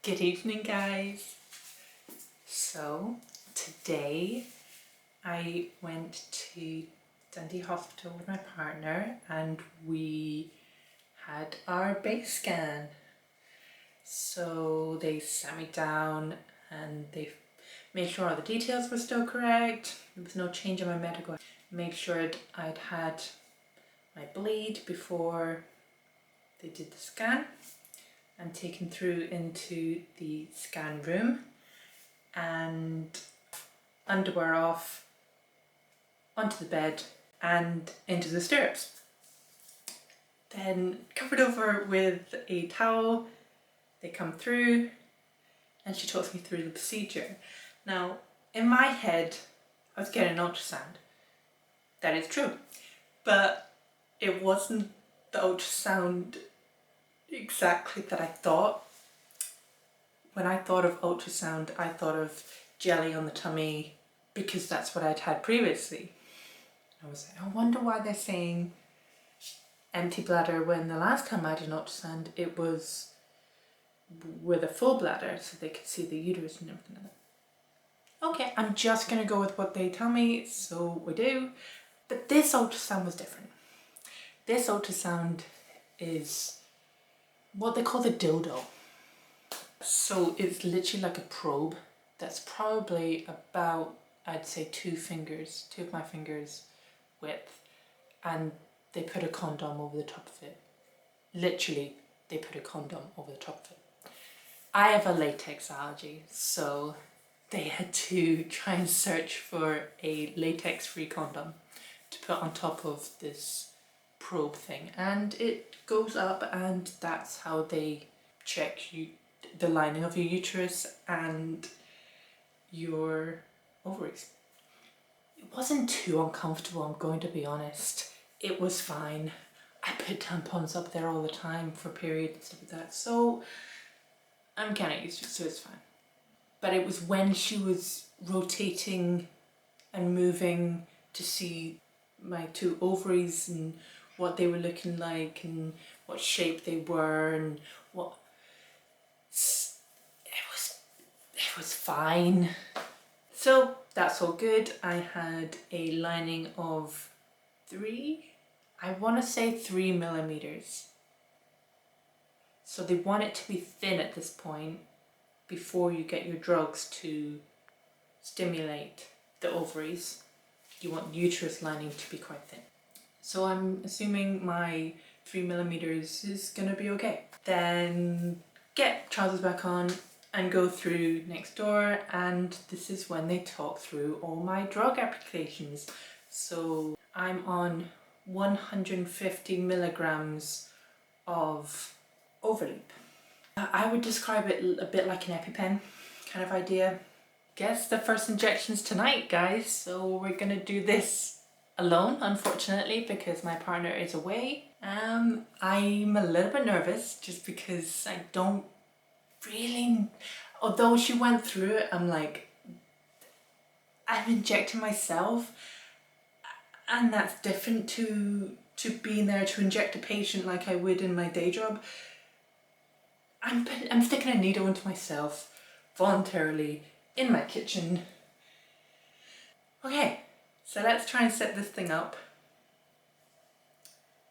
Good evening, guys. So today I went to Dundee Hospital with my partner and we had our base scan. So they sat me down and they made sure all the details were still correct. There was no change in my medical. Made sure I'd had my bleed before they did the scan, and taken through into the scan room and underwear off, onto the bed and into the stirrups. Then covered over with a towel, they come through and she talks me through the procedure. Now, in my head, I was getting an ultrasound. That is true. But it wasn't the ultrasound exactly that I thought. When I thought of ultrasound, I thought of jelly on the tummy because that's what I'd had previously. I was like, I wonder why they're saying empty bladder when the last time I did an ultrasound it was with a full bladder so they could see the uterus and everything like that. Okay, I'm just gonna go with what they tell me, so we do. But this ultrasound was different. This ultrasound is what they call the dildo. So it's literally like a probe that's probably about, I'd say, two of my fingers width, and they put a condom over the top of it. Literally, they put a condom over the top of it. I have a latex allergy, so they had to try and search for a latex-free condom to put on top of this probe thing, and it goes up, and that's how they check the lining of your uterus and your ovaries. It wasn't too uncomfortable, I'm going to be honest. It was fine. I put tampons up there all the time for periods and stuff like that, so I'm kind of used to it, so it's fine. But it was when she was rotating and moving to see my two ovaries and what they were looking like and what shape they were and what... It was fine. So that's all good. I had a lining of 3 millimeters. So they want it to be thin at this point before you get your drugs to stimulate the ovaries. You want the uterus lining to be quite thin. So I'm assuming my 3 millimeters is gonna be okay. Then get trousers back on and go through next door, and this is when they talk through all my drug applications. So I'm on 150 milligrams of Overleap. I would describe it a bit like an EpiPen kind of idea. Guess the first injection's tonight, guys, so we're gonna do this alone, unfortunately, because my partner is away. I'm a little bit nervous just because I don't really, although she went through it, I'm like, I'm injecting myself, and that's different to being there to inject a patient like I would in my day job. I'm sticking a needle into myself voluntarily in my kitchen. Okay, so let's try and set this thing up.